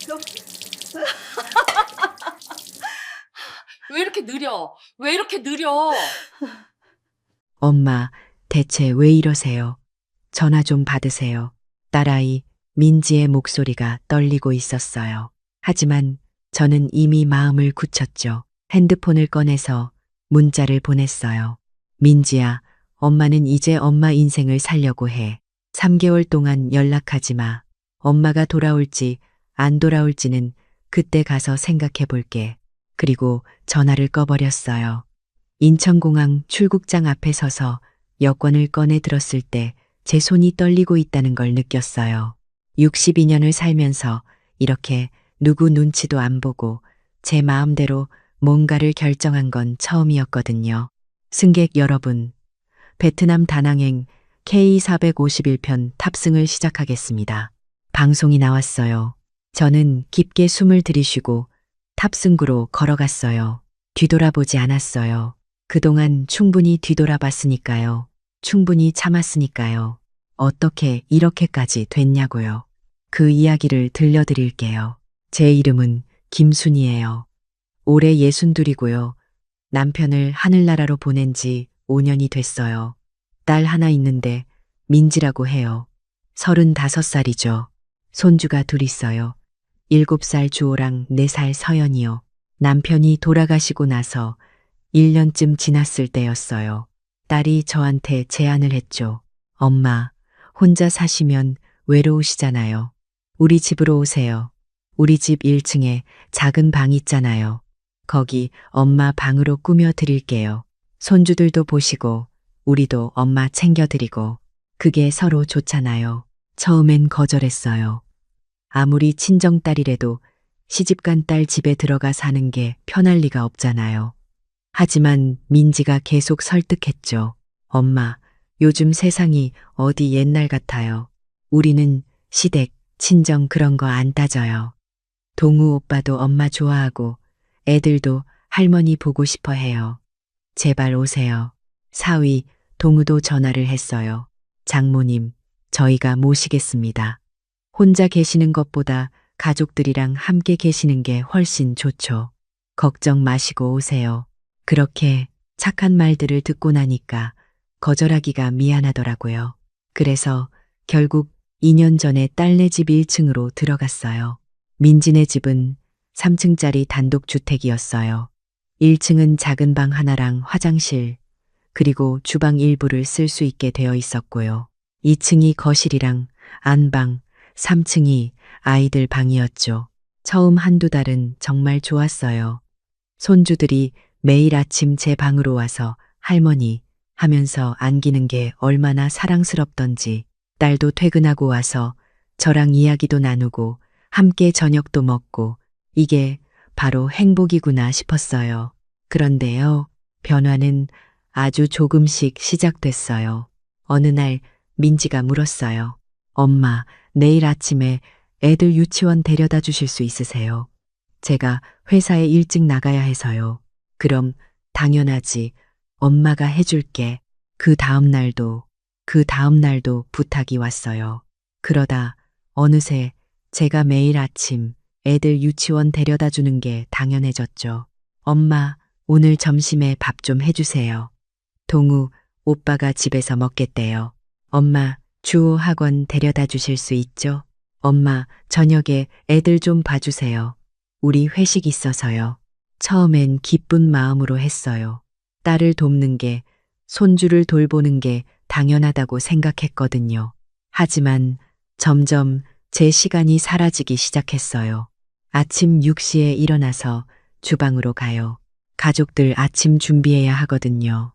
너 왜 이렇게 느려? 왜 이렇게 느려? 엄마, 대체 왜 이러세요? 전화 좀 받으세요. 딸아이 민지의 목소리가 떨리고 있었어요. 하지만 저는 이미 마음을 굳혔죠. 핸드폰을 꺼내서 문자를 보냈어요. 민지야, 엄마는 이제 엄마 인생을 살려고 해. 3개월 동안 연락하지 마. 엄마가 돌아올지 안 돌아올지는 그때 가서 생각해 볼게. 그리고 전화를 꺼버렸어요. 인천공항 출국장 앞에 서서 여권을 꺼내 들었을 때 제 손이 떨리고 있다는 걸 느꼈어요. 62년을 살면서 이렇게 누구 눈치도 안 보고 제 마음대로 뭔가를 결정한 건 처음이었거든요. 승객 여러분, 베트남 다낭행 K451편 탑승을 시작하겠습니다. 방송이 나왔어요. 저는 깊게 숨을 들이쉬고 탑승구로 걸어갔어요. 뒤돌아보지 않았어요. 그동안 충분히 뒤돌아봤으니까요. 충분히 참았으니까요. 어떻게 이렇게까지 됐냐고요. 그 이야기를 들려드릴게요. 제 이름은 김순이에요. 올해 62이고요. 남편을 하늘나라로 보낸 지 5년이 됐어요. 딸 하나 있는데 민지라고 해요. 35살이죠. 손주가 둘 있어요. 7살 주호랑 4살 서연이요. 남편이 돌아가시고 나서 1년쯤 지났을 때였어요. 딸이 저한테 제안을 했죠. 엄마, 혼자 사시면 외로우시잖아요. 우리 집으로 오세요. 우리 집 1층에 작은 방 있잖아요. 거기 엄마 방으로 꾸며 드릴게요. 손주들도 보시고 우리도 엄마 챙겨드리고 그게 서로 좋잖아요. 처음엔 거절했어요. 아무리 친정딸이라도 시집간 딸 집에 들어가 사는 게 편할 리가 없잖아요. 하지만 민지가 계속 설득했죠. 엄마, 요즘 세상이 어디 옛날 같아요. 우리는 시댁, 친정 그런 거 안 따져요. 동우 오빠도 엄마 좋아하고 애들도 할머니 보고 싶어 해요. 제발 오세요. 사위, 동우도 전화를 했어요. 장모님, 저희가 모시겠습니다. 혼자 계시는 것보다 가족들이랑 함께 계시는 게 훨씬 좋죠. 걱정 마시고 오세요. 그렇게 착한 말들을 듣고 나니까 거절하기가 미안하더라고요. 그래서 결국 2년 전에 딸네 집 1층으로 들어갔어요. 민지네 집은 3층짜리 단독주택이었어요. 1층은 작은 방 하나랑 화장실, 그리고 주방 일부를 쓸 수 있게 되어 있었고요. 2층이 거실이랑 안방, 3층이 아이들 방이었죠. 처음 한두 달은 정말 좋았어요. 손주들이 매일 아침 제 방으로 와서 할머니 하면서 안기는 게 얼마나 사랑스럽던지, 딸도 퇴근하고 와서 저랑 이야기도 나누고 함께 저녁도 먹고 이게 바로 행복이구나 싶었어요. 그런데요, 변화는 아주 조금씩 시작됐어요. 어느 날 민지가 물었어요. 엄마, 내일 아침에 애들 유치원 데려다 주실 수 있으세요? 제가 회사에 일찍 나가야 해서요. 그럼 당연하지. 엄마가 해줄게. 그 다음 날도 부탁이 왔어요. 그러다 어느새 제가 매일 아침 애들 유치원 데려다 주는 게 당연해졌죠. 엄마, 오늘 점심에 밥 좀 해주세요. 동우, 오빠가 집에서 먹겠대요. 엄마, 주호 학원 데려다 주실 수 있죠? 엄마, 저녁에 애들 좀 봐주세요. 우리 회식 있어서요. 처음엔 기쁜 마음으로 했어요. 딸을 돕는 게, 손주를 돌보는 게 당연하다고 생각했거든요. 하지만 점점 제 시간이 사라지기 시작했어요. 아침 6시에 일어나서 주방으로 가요. 가족들 아침 준비해야 하거든요.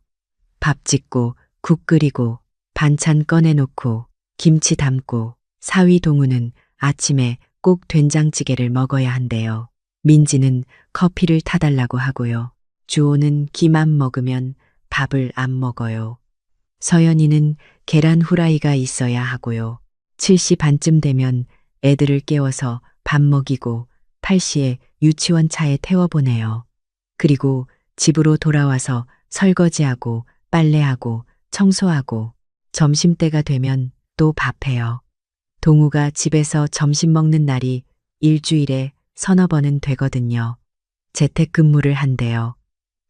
밥 짓고, 국 끓이고, 반찬 꺼내놓고, 김치 담고, 사위 동우는 아침에 꼭 된장찌개를 먹어야 한대요. 민지는 커피를 타달라고 하고요. 주호는 김만 먹으면 밥을 안 먹어요. 서연이는 계란 후라이가 있어야 하고요. 7시 반쯤 되면 애들을 깨워서 밥 먹이고 8시에 유치원 차에 태워보내요. 그리고 집으로 돌아와서 설거지하고 빨래하고 청소하고 점심때가 되면 또 밥해요. 동우가 집에서 점심 먹는 날이 일주일에 서너 번은 되거든요. 재택근무를 한대요.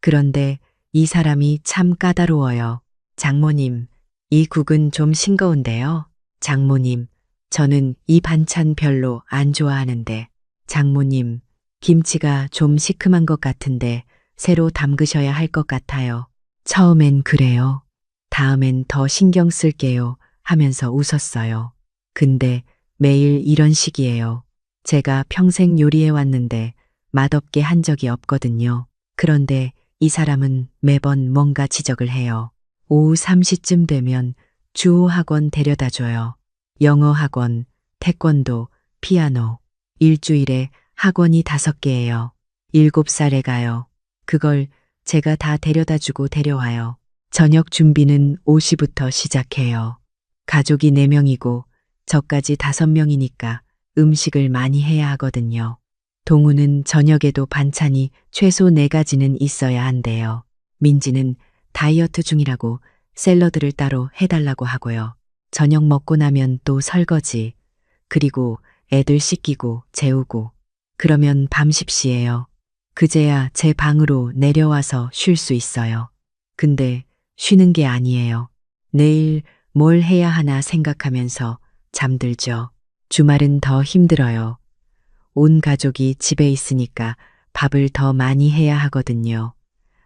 그런데 이 사람이 참 까다로워요. 장모님, 이 국은 좀 싱거운데요. 장모님, 저는 이 반찬 별로 안 좋아하는데. 장모님, 김치가 좀 시큼한 것 같은데 새로 담그셔야 할 것 같아요. 처음엔 그래요. 다음엔 더 신경 쓸게요 하면서 웃었어요. 근데 매일 이런 식이에요. 제가 평생 요리해 왔는데 맛없게 한 적이 없거든요. 그런데 이 사람은 매번 뭔가 지적을 해요. 오후 3시쯤 되면 주호 학원 데려다 줘요. 영어 학원, 태권도, 피아노. 일주일에 학원이 5개예요. 7살에 가요. 그걸 제가 다 데려다 주고 데려와요. 저녁 준비는 5시부터 시작해요. 가족이 4명이고 저까지 5명이니까 음식을 많이 해야 하거든요. 동우는 저녁에도 반찬이 최소 4가지는 있어야 한대요. 민지는 다이어트 중이라고 샐러드를 따로 해달라고 하고요. 저녁 먹고 나면 또 설거지, 그리고 애들 씻기고 재우고, 그러면 밤 10시예요. 그제야 제 방으로 내려와서 쉴 수 있어요. 근데 쉬는 게 아니에요. 내일 뭘 해야 하나 생각하면서 잠들죠. 주말은 더 힘들어요. 온 가족이 집에 있으니까 밥을 더 많이 해야 하거든요.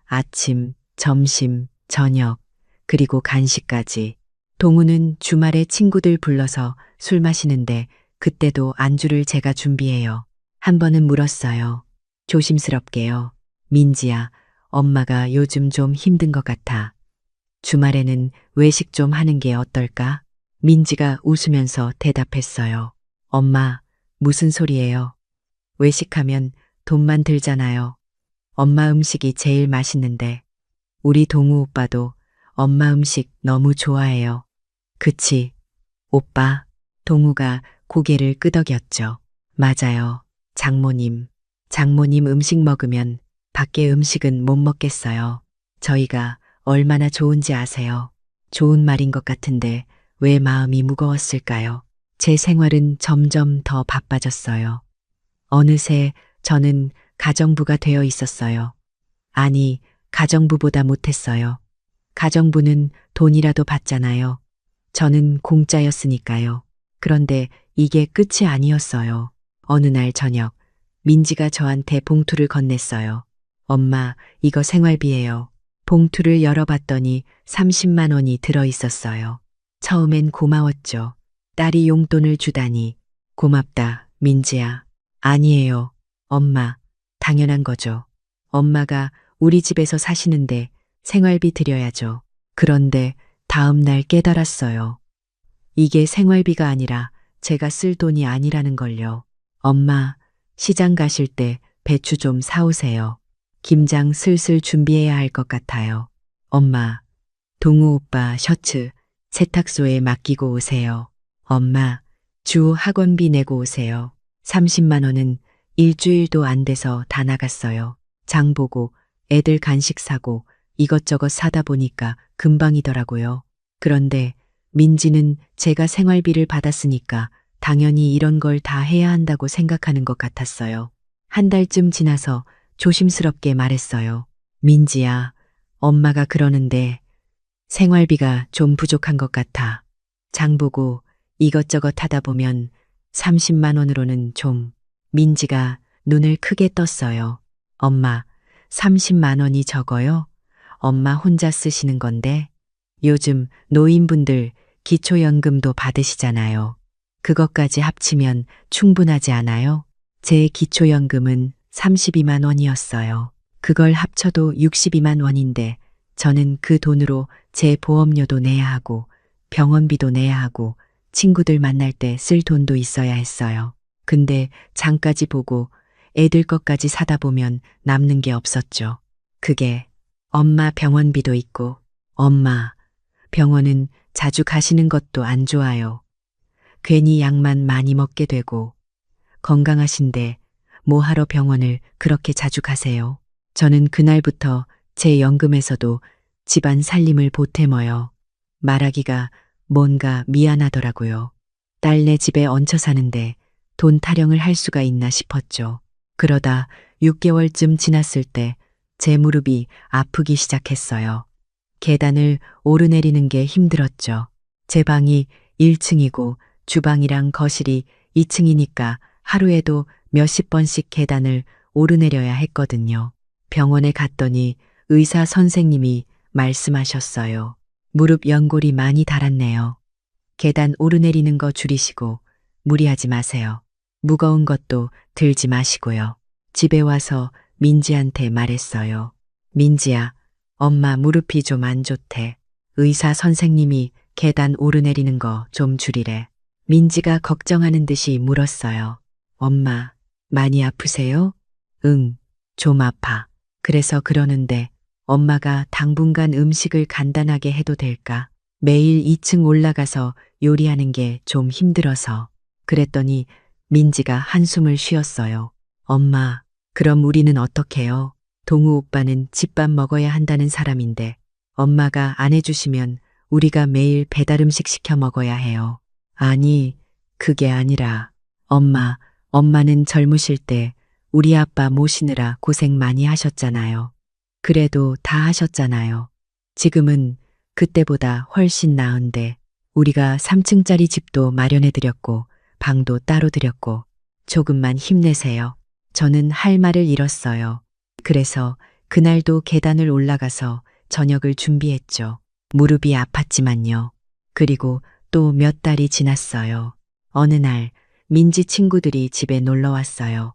아침, 점심, 저녁, 그리고 간식까지. 동우는 주말에 친구들 불러서 술 마시는데 그때도 안주를 제가 준비해요. 한 번은 물었어요. 조심스럽게요. 민지야, 엄마가 요즘 좀 힘든 것 같아. 주말에는 외식 좀 하는 게 어떨까? 민지가 웃으면서 대답했어요. 엄마, 무슨 소리예요? 외식하면 돈만 들잖아요. 엄마 음식이 제일 맛있는데. 우리 동우 오빠도 엄마 음식 너무 좋아해요. 그치, 오빠. 동우가 고개를 끄덕였죠. 맞아요. 장모님. 장모님 음식 먹으면 밖에 음식은 못 먹겠어요. 저희가 얼마나 좋은지 아세요? 좋은 말인 것 같은데 왜 마음이 무거웠을까요? 제 생활은 점점 더 바빠졌어요. 어느새 저는 가정부가 되어 있었어요. 아니, 가정부보다 못했어요. 가정부는 돈이라도 받잖아요. 저는 공짜였으니까요. 그런데 이게 끝이 아니었어요. 어느 날 저녁, 민지가 저한테 봉투를 건넸어요. 엄마, 이거 생활비예요. 봉투를 열어봤더니 30만 원이 들어 있었어요. 처음엔 고마웠죠. 딸이 용돈을 주다니. 고맙다, 민지야. 아니에요, 엄마. 당연한 거죠. 엄마가 우리 집에서 사시는데 생활비 드려야죠. 그런데 다음 날 깨달았어요. 이게 생활비가 아니라 제가 쓸 돈이 아니라는 걸요. 엄마, 시장 가실 때 배추 좀 사오세요. 김장 슬슬 준비해야 할 것 같아요. 엄마, 동우 오빠 셔츠 세탁소에 맡기고 오세요. 엄마, 주 학원비 내고 오세요. 30만 원은 일주일도 안 돼서 다 나갔어요. 장 보고 애들 간식 사고 이것저것 사다 보니까 금방이더라고요. 그런데 민지는 제가 생활비를 받았으니까 당연히 이런 걸 다 해야 한다고 생각하는 것 같았어요. 한 달쯤 지나서 조심스럽게 말했어요. 민지야, 엄마가 그러는데 생활비가 좀 부족한 것 같아. 장 보고 이것저것 하다 보면 30만 원으로는 좀. 민지가 눈을 크게 떴어요. 엄마, 30만 원이 적어요? 엄마 혼자 쓰시는 건데 요즘 노인분들 기초연금도 받으시잖아요. 그것까지 합치면 충분하지 않아요? 제 기초연금은 32만 원이었어요. 그걸 합쳐도 62만 원인데 저는 그 돈으로 제 보험료도 내야 하고 병원비도 내야 하고 친구들 만날 때 쓸 돈도 있어야 했어요. 근데 장까지 보고 애들 것까지 사다 보면 남는 게 없었죠. 그게 엄마 병원비도 있고. 엄마, 병원은 자주 가시는 것도 안 좋아요. 괜히 약만 많이 먹게 되고. 건강하신데 뭐하러 병원을 그렇게 자주 가세요? 저는 그날부터 제 연금에서도 집안 살림을 보태머요. 말하기가 뭔가 미안하더라고요. 딸네 집에 얹혀 사는데 돈 타령을 할 수가 있나 싶었죠. 그러다 6개월쯤 지났을 때 제 무릎이 아프기 시작했어요. 계단을 오르내리는 게 힘들었죠. 제 방이 1층이고 주방이랑 거실이 2층이니까 하루에도 몇십 번씩 계단을 오르내려야 했거든요. 병원에 갔더니 의사 선생님이 말씀하셨어요. 무릎 연골이 많이 닳았네요. 계단 오르내리는 거 줄이시고 무리하지 마세요. 무거운 것도 들지 마시고요. 집에 와서 민지한테 말했어요. 민지야, 엄마 무릎이 좀 안 좋대. 의사 선생님이 계단 오르내리는 거 좀 줄이래. 민지가 걱정하는 듯이 물었어요. 엄마, 많이 아프세요? 응, 좀 아파. 그래서 그러는데 엄마가 당분간 음식을 간단하게 해도 될까? 매일 2층 올라가서 요리하는 게 좀 힘들어서. 그랬더니 민지가 한숨을 쉬었어요. 엄마, 그럼 우리는 어떡해요? 동우 오빠는 집밥 먹어야 한다는 사람인데 엄마가 안 해주시면 우리가 매일 배달 음식 시켜 먹어야 해요. 아니, 그게 아니라 엄마는 젊으실 때 우리 아빠 모시느라 고생 많이 하셨잖아요. 그래도 다 하셨잖아요. 지금은 그때보다 훨씬 나은데 우리가 3층짜리 집도 마련해 드렸고 방도 따로 드렸고 조금만 힘내세요. 저는 할 말을 잃었어요. 그래서 그날도 계단을 올라가서 저녁을 준비했죠. 무릎이 아팠지만요. 그리고 또 몇 달이 지났어요. 어느 날 민지 친구들이 집에 놀러 왔어요.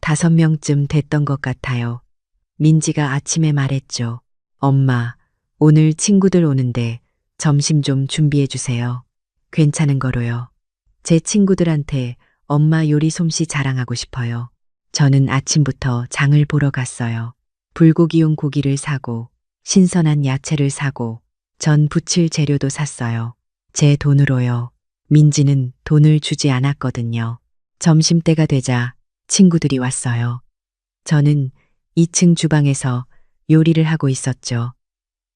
5명쯤 됐던 것 같아요. 민지가 아침에 말했죠. 엄마, 오늘 친구들 오는데 점심 좀 준비해 주세요. 괜찮은 거로요. 제 친구들한테 엄마 요리 솜씨 자랑하고 싶어요. 저는 아침부터 장을 보러 갔어요. 불고기용 고기를 사고 신선한 야채를 사고 전 부칠 재료도 샀어요. 제 돈으로요. 민지는 돈을 주지 않았거든요. 점심때가 되자 친구들이 왔어요. 저는 2층 주방에서 요리를 하고 있었죠.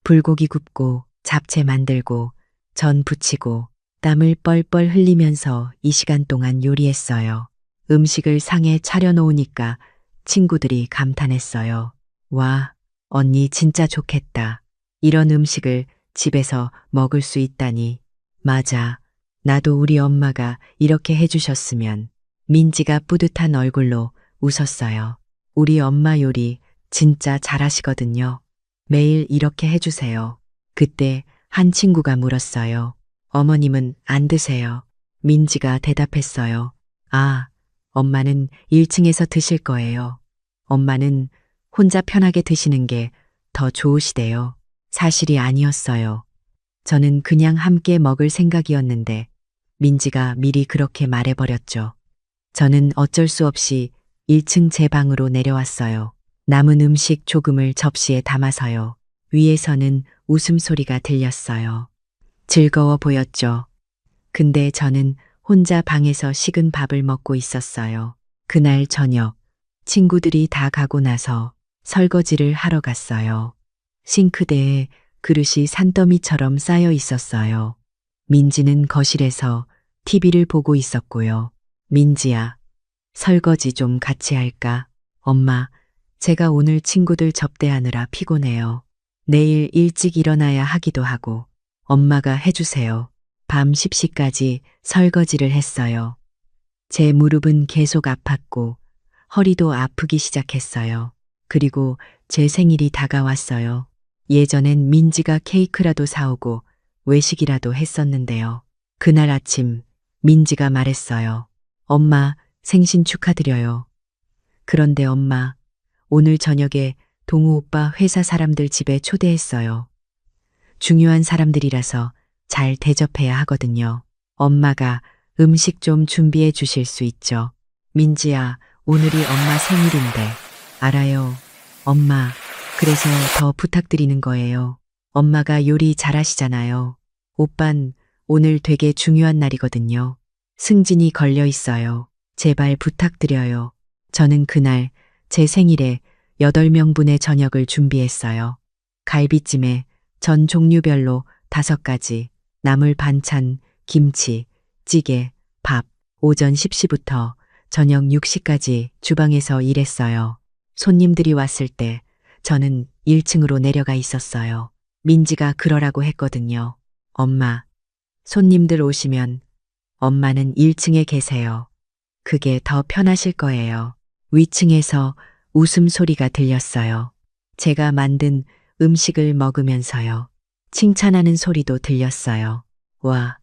불고기 굽고 잡채 만들고 전 부치고 땀을 뻘뻘 흘리면서 이 시간 동안 요리했어요. 음식을 상에 차려놓으니까 친구들이 감탄했어요. 와, 언니 진짜 좋겠다. 이런 음식을 집에서 먹을 수 있다니. 맞아. 나도 우리 엄마가 이렇게 해주셨으면. 민지가 뿌듯한 얼굴로 웃었어요. 우리 엄마 요리 진짜 잘하시거든요. 매일 이렇게 해주세요. 그때 한 친구가 물었어요. 어머님은 안 드세요. 민지가 대답했어요. 아, 엄마는 1층에서 드실 거예요. 엄마는 혼자 편하게 드시는 게 더 좋으시대요. 사실이 아니었어요. 저는 그냥 함께 먹을 생각이었는데 민지가 미리 그렇게 말해버렸죠. 저는 어쩔 수 없이 1층 제 방으로 내려왔어요. 남은 음식 조금을 접시에 담아서요. 위에서는 웃음소리가 들렸어요. 즐거워 보였죠. 근데 저는 혼자 방에서 식은 밥을 먹고 있었어요. 그날 저녁 친구들이 다 가고 나서 설거지를 하러 갔어요. 싱크대에 그릇이 산더미처럼 쌓여 있었어요. 민지는 거실에서 TV를 보고 있었고요. 민지야, 설거지 좀 같이 할까? 엄마, 제가 오늘 친구들 접대하느라 피곤해요. 내일 일찍 일어나야 하기도 하고 엄마가 해주세요. 밤 10시까지 설거지를 했어요. 제 무릎은 계속 아팠고 허리도 아프기 시작했어요. 그리고 제 생일이 다가왔어요. 예전엔 민지가 케이크라도 사오고 외식이라도 했었는데요. 그날 아침 민지가 말했어요. 엄마, 생신 축하드려요. 그런데 엄마, 오늘 저녁에 동우 오빠 회사 사람들 집에 초대했어요. 중요한 사람들이라서 잘 대접해야 하거든요. 엄마가 음식 좀 준비해 주실 수 있죠? 민지야, 오늘이 엄마 생일인데. 알아요. 엄마, 그래서 더 부탁드리는 거예요. 엄마가 요리 잘하시잖아요. 오빤 오늘 되게 중요한 날이거든요. 승진이 걸려 있어요. 제발 부탁드려요. 저는 그날 제 생일에 8명분의 저녁을 준비했어요. 갈비찜에 전 종류별로 5가지, 나물 반찬, 김치, 찌개, 밥, 오전 10시부터 저녁 6시까지 주방에서 일했어요. 손님들이 왔을 때 저는 1층으로 내려가 있었어요. 민지가 그러라고 했거든요. 엄마, 손님들 오시면 엄마는 1층에 계세요. 그게 더 편하실 거예요. 위층에서 웃음소리가 들렸어요. 제가 만든 음식을 먹으면서요. 칭찬하는 소리도 들렸어요. 와,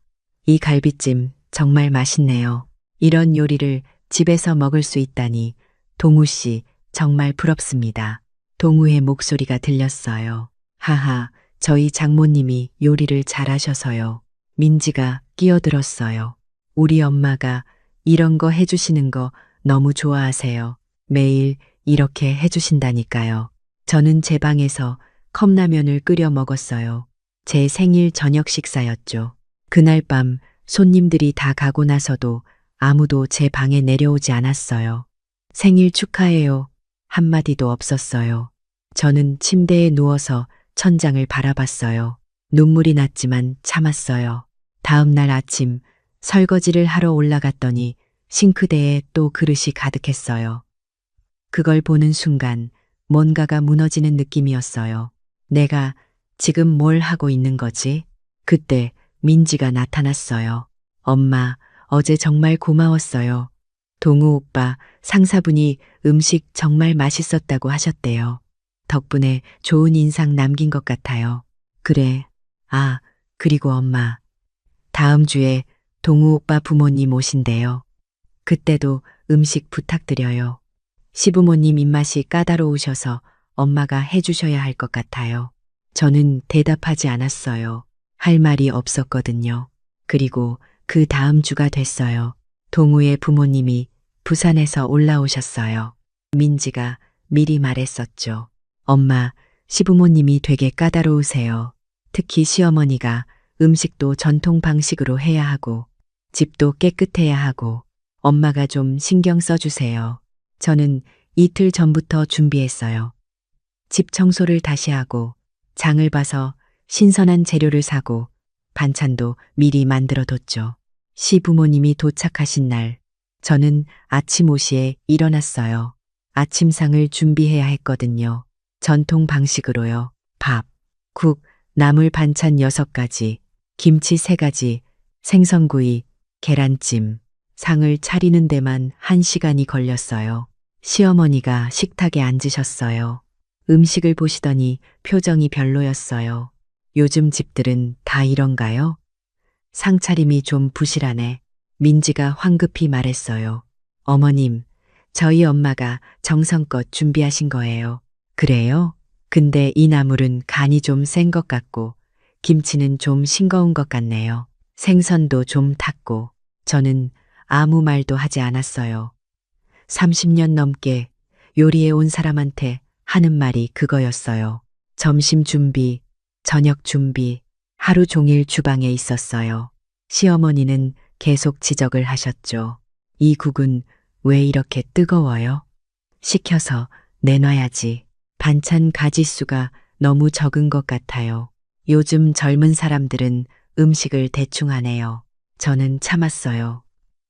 이 갈비찜 정말 맛있네요. 이런 요리를 집에서 먹을 수 있다니 동우 씨 정말 부럽습니다. 동우의 목소리가 들렸어요. 하하, 저희 장모님이 요리를 잘하셔서요. 민지가 끼어들었어요. 우리 엄마가 이런 거 해주시는 거 너무 좋아하세요. 매일 이렇게 해주신다니까요. 저는 제 방에서 컵라면을 끓여 먹었어요. 제 생일 저녁 식사였죠. 그날 밤 손님들이 다 가고 나서도 아무도 제 방에 내려오지 않았어요. 생일 축하해요. 한마디도 없었어요. 저는 침대에 누워서 천장을 바라봤어요. 눈물이 났지만 참았어요. 다음 날 아침 설거지를 하러 올라갔더니 싱크대에 또 그릇이 가득했어요. 그걸 보는 순간 뭔가가 무너지는 느낌이었어요. 내가 지금 뭘 하고 있는 거지? 그때 민지가 나타났어요. 엄마, 어제 정말 고마웠어요. 동우 오빠, 상사분이 음식 정말 맛있었다고 하셨대요. 덕분에 좋은 인상 남긴 것 같아요. 그래. 아, 그리고 엄마. 다음 주에 동우 오빠 부모님 오신대요. 그때도 음식 부탁드려요. 시부모님 입맛이 까다로우셔서 엄마가 해주셔야 할 것 같아요. 저는 대답하지 않았어요. 할 말이 없었거든요. 그리고 그 다음 주가 됐어요. 동우의 부모님이 부산에서 올라오셨어요. 민지가 미리 말했었죠. 엄마, 시부모님이 되게 까다로우세요. 특히 시어머니가 음식도 전통 방식으로 해야 하고 집도 깨끗해야 하고 엄마가 좀 신경 써주세요. 저는 이틀 전부터 준비했어요. 집 청소를 다시 하고 장을 봐서 신선한 재료를 사고 반찬도 미리 만들어 뒀죠. 시부모님이 도착하신 날 저는 아침 5시에 일어났어요. 아침상을 준비해야 했거든요. 전통 방식으로요. 밥, 국, 나물 반찬 6가지, 김치 3가지, 생선구이, 계란찜. 상을 차리는 데만 1시간이 걸렸어요. 시어머니가 식탁에 앉으셨어요. 음식을 보시더니 표정이 별로였어요. 요즘 집들은 다 이런가요? 상차림이 좀 부실하네. 민지가 황급히 말했어요. 어머님, 저희 엄마가 정성껏 준비하신 거예요. 그래요? 근데 이 나물은 간이 좀 센 것 같고 김치는 좀 싱거운 것 같네요. 생선도 좀 탔고 저는 아무 말도 하지 않았어요. 30년 넘게 요리해 온 사람한테 하는 말이 그거였어요. 점심 준비, 저녁 준비, 하루 종일 주방에 있었어요. 시어머니는 계속 지적을 하셨죠. 이 국은 왜 이렇게 뜨거워요? 식혀서 내놔야지. 반찬 가지수가 너무 적은 것 같아요. 요즘 젊은 사람들은 음식을 대충 하네요. 저는 참았어요.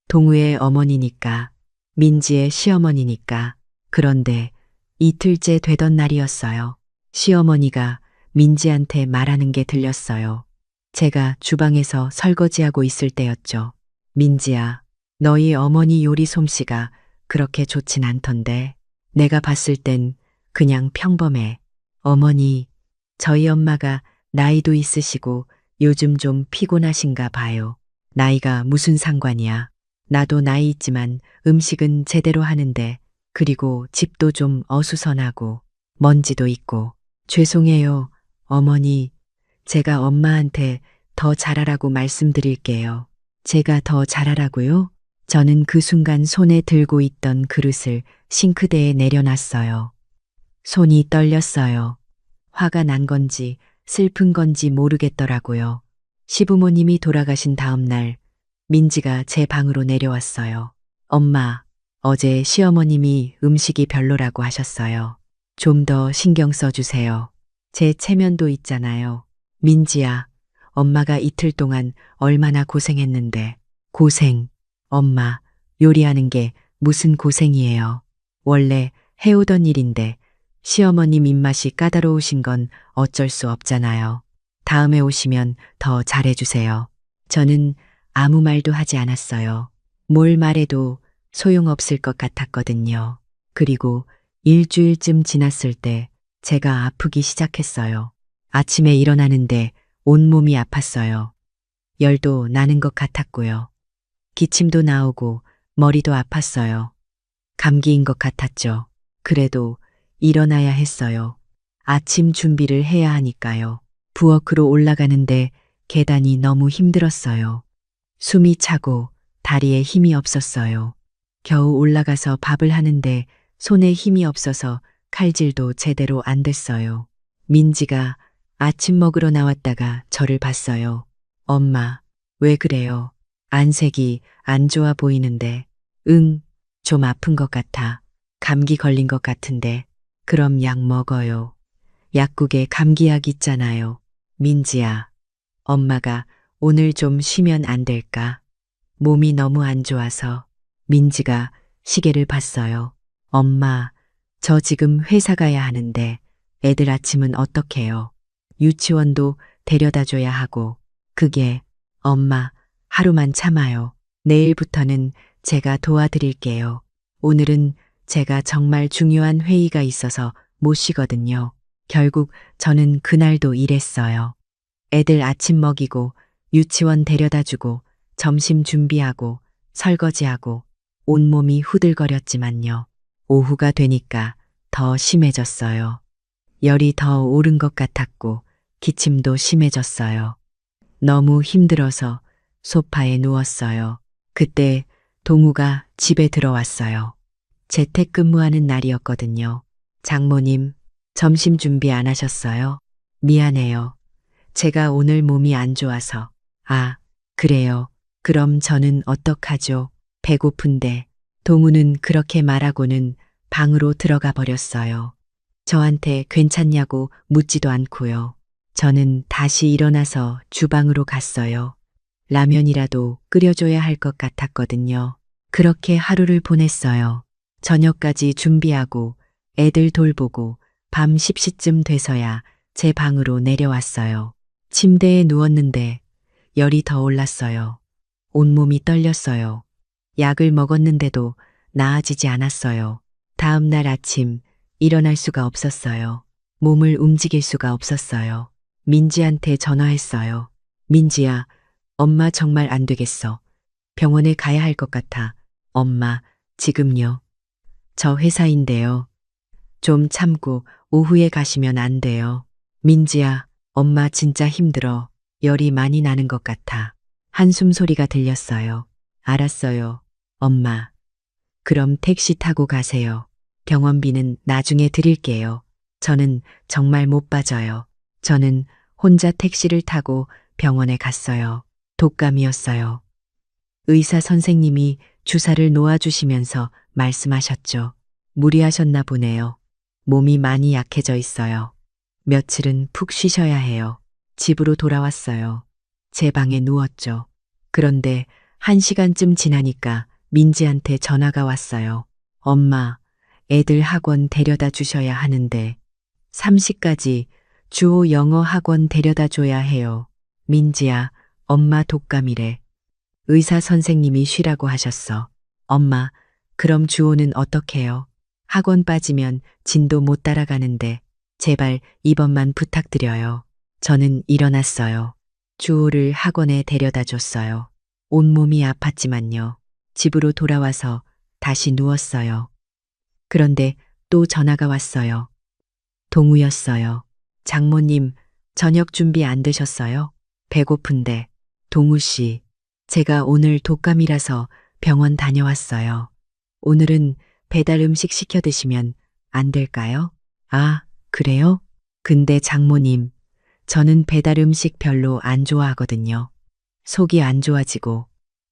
동우의 어머니니까, 민지의 시어머니니까. 그런데 이틀째 되던 날이었어요. 시어머니가 민지한테 말하는 게 들렸어요. 제가 주방에서 설거지하고 있을 때였죠. 민지야, 너희 어머니 요리 솜씨가 그렇게 좋진 않던데. 내가 봤을 땐 그냥 평범해. 어머니, 저희 엄마가 나이도 있으시고 요즘 좀 피곤하신가 봐요. 나이가 무슨 상관이야. 나도 나이 있지만 음식은 제대로 하는데, 그리고 집도 좀 어수선하고 먼지도 있고. 죄송해요, 어머니. 제가 엄마한테 더 잘하라고 말씀드릴게요. 제가 더 잘하라고요? 저는 그 순간 손에 들고 있던 그릇을 싱크대에 내려놨어요. 손이 떨렸어요. 화가 난 건지 슬픈 건지 모르겠더라고요. 시부모님이 돌아가신 다음 날 민지가 제 방으로 내려왔어요. 엄마, 어제 시어머님이 음식이 별로라고 하셨어요. 좀 더 신경 써주세요. 제 체면도 있잖아요. 민지야, 엄마가 이틀 동안 얼마나 고생했는데. 고생, 엄마, 요리하는 게 무슨 고생이에요. 원래 해오던 일인데 시어머님 입맛이 까다로우신 건 어쩔 수 없잖아요. 다음에 오시면 더 잘해주세요. 저는 아무 말도 하지 않았어요. 뭘 말해도 소용없을 것 같았거든요. 그리고 일주일쯤 지났을 때 제가 아프기 시작했어요. 아침에 일어나는데 온몸이 아팠어요. 열도 나는 것 같았고요. 기침도 나오고 머리도 아팠어요. 감기인 것 같았죠. 그래도 일어나야 했어요. 아침 준비를 해야 하니까요. 부엌으로 올라가는데 계단이 너무 힘들었어요. 숨이 차고 다리에 힘이 없었어요. 겨우 올라가서 밥을 하는데 손에 힘이 없어서 칼질도 제대로 안 됐어요. 민지가 아침 먹으러 나왔다가 저를 봤어요. 엄마, 왜 그래요? 안색이 안 좋아 보이는데. 응, 좀 아픈 것 같아. 감기 걸린 것 같은데. 그럼 약 먹어요. 약국에 감기약 있잖아요. 민지야, 엄마가 오늘 좀 쉬면 안 될까? 몸이 너무 안 좋아서. 민지가 시계를 봤어요. 엄마, 저 지금 회사 가야 하는데 애들 아침은 어떡해요? 유치원도 데려다 줘야 하고. 그게, 엄마, 하루만 참아요. 내일부터는 제가 도와드릴게요. 오늘은 제가 정말 중요한 회의가 있어서 못 쉬거든요. 결국 저는 그날도 일했어요. 애들 아침 먹이고 유치원 데려다 주고 점심 준비하고 설거지하고 온몸이 후들거렸지만요. 오후가 되니까 더 심해졌어요. 열이 더 오른 것 같았고 기침도 심해졌어요. 너무 힘들어서 소파에 누웠어요. 그때 동우가 집에 들어왔어요. 재택근무하는 날이었거든요. 장모님, 점심 준비 안 하셨어요? 미안해요. 제가 오늘 몸이 안 좋아서. 아, 그래요. 그럼 저는 어떡하죠? 배고픈데. 동우는 그렇게 말하고는 방으로 들어가 버렸어요. 저한테 괜찮냐고 묻지도 않고요. 저는 다시 일어나서 주방으로 갔어요. 라면이라도 끓여줘야 할 것 같았거든요. 그렇게 하루를 보냈어요. 저녁까지 준비하고 애들 돌보고 밤 10시쯤 돼서야 제 방으로 내려왔어요. 침대에 누웠는데 열이 더 올랐어요. 온몸이 떨렸어요. 약을 먹었는데도 나아지지 않았어요. 다음 날 아침 일어날 수가 없었어요. 몸을 움직일 수가 없었어요. 민지한테 전화했어요. 민지야, 엄마 정말 안 되겠어. 병원에 가야 할 것 같아. 엄마, 지금요. 저 회사인데요. 좀 참고 오후에 가시면 안 돼요. 민지야, 엄마 진짜 힘들어. 열이 많이 나는 것 같아. 한숨 소리가 들렸어요. 알았어요. 엄마. 그럼 택시 타고 가세요. 병원비는 나중에 드릴게요. 저는 정말 못 빠져요. 저는 혼자 택시를 타고 병원에 갔어요. 독감이었어요. 의사 선생님이 주사를 놓아주시면서 말씀하셨죠. 무리하셨나 보네요. 몸이 많이 약해져 있어요. 며칠은 푹 쉬셔야 해요. 집으로 돌아왔어요. 제 방에 누웠죠. 그런데 1시간쯤 지나니까 민지한테 전화가 왔어요. 엄마, 애들 학원 데려다 주셔야 하는데 3시까지 주호 영어 학원 데려다 줘야 해요. 민지야, 엄마 독감이래. 의사 선생님이 쉬라고 하셨어. 엄마, 그럼 주호는 어떡해요? 학원 빠지면 진도 못 따라가는데 제발 이번만 부탁드려요. 저는 일어났어요. 주호를 학원에 데려다 줬어요. 온몸이 아팠지만요. 집으로 돌아와서 다시 누웠어요. 그런데 또 전화가 왔어요. 동우였어요. 장모님, 저녁 준비 안 되셨어요? 배고픈데. 동우 씨, 제가 오늘 독감이라서 병원 다녀왔어요. 오늘은 배달 음식 시켜 드시면 안 될까요? 아, 그래요? 근데 장모님, 저는 배달 음식 별로 안 좋아하거든요. 속이 안 좋아지고